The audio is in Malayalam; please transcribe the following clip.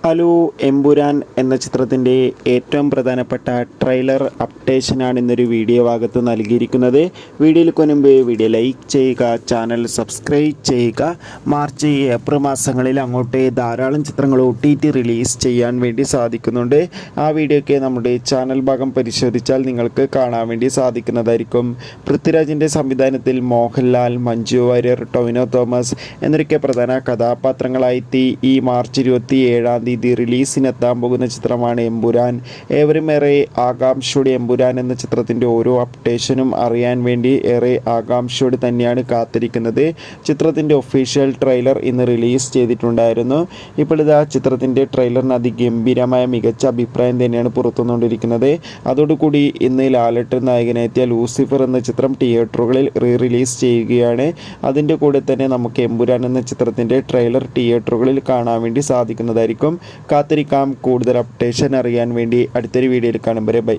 ഹലോ എമ്പുരാൻ എന്ന ചിത്രത്തിൻ്റെ ഏറ്റവും പ്രധാനപ്പെട്ട ട്രെയിലർ അപ്ഡേഷനാണ് ഇന്നൊരു വീഡിയോ ഭാഗത്ത് നൽകിയിരിക്കുന്നത്. വീഡിയോയിൽ മുൻപ് വീഡിയോ ലൈക്ക് ചെയ്യുക, ചാനൽ സബ്സ്ക്രൈബ് ചെയ്യുക. മാർച്ച് ഏപ്രിൽ മാസങ്ങളിൽ അങ്ങോട്ട് ധാരാളം ചിത്രങ്ങൾ OTT റിലീസ് ചെയ്യാൻ വേണ്ടി സാധിക്കുന്നുണ്ട്. ആ വീഡിയോയ്ക്ക് നമ്മുടെ ചാനൽ ഭാഗം പരിശോധിച്ചാൽ നിങ്ങൾക്ക് കാണാൻ വേണ്ടി സാധിക്കുന്നതായിരിക്കും. പൃഥ്വിരാജിൻ്റെ സംവിധാനത്തിൽ മോഹൻലാൽ, മഞ്ജു വാര്യർ, ടൊവിനോ തോമസ് എന്നൊക്കെ പ്രധാന കഥാപാത്രങ്ങളായി ഈ മാർച്ച് 27 റിലീസിനെത്താൻ പോകുന്ന ചിത്രമാണ് എമ്പുരാൻ. ഏവരും ഏറെ ആകാംക്ഷയോടെ എമ്പുരാൻ എന്ന ചിത്രത്തിൻ്റെ ഓരോ അപ്ഡേഷനും അറിയാൻ വേണ്ടി ഏറെ ആകാംക്ഷയോടെ തന്നെയാണ് കാത്തിരിക്കുന്നത്. ചിത്രത്തിൻ്റെ ഒഫീഷ്യൽ ട്രെയിലർ ഇന്ന് റിലീസ് ചെയ്തിട്ടുണ്ടായിരുന്നു. ഇപ്പോൾ ഇതാ ചിത്രത്തിൻ്റെ ട്രെയിലറിന് അതിഗംഭീരമായ മികച്ച അഭിപ്രായം തന്നെയാണ് പുറത്തുവന്നുകൊണ്ടിരിക്കുന്നത്. അതോടുകൂടി ഇന്ന് ലാലേട്ടൻ നായകനെത്തിയ ലൂസിഫർ എന്ന ചിത്രം തിയേറ്ററുകളിൽ റിലീസ് ചെയ്യുകയാണ്. അതിൻ്റെ കൂടെ തന്നെ നമുക്ക് എമ്പുരാൻ എന്ന ചിത്രത്തിൻ്റെ ട്രെയിലർ തിയേറ്ററുകളിൽ കാണാൻ വേണ്ടി സാധിക്കുന്നതായിരിക്കും. കാത്തിരിക്കാം കൂടുതൽ അപ്ഡേഷൻ അറിയാൻ വേണ്ടി. അടുത്തൊരു വീഡിയോയിൽ കാണും വരെ ബൈ.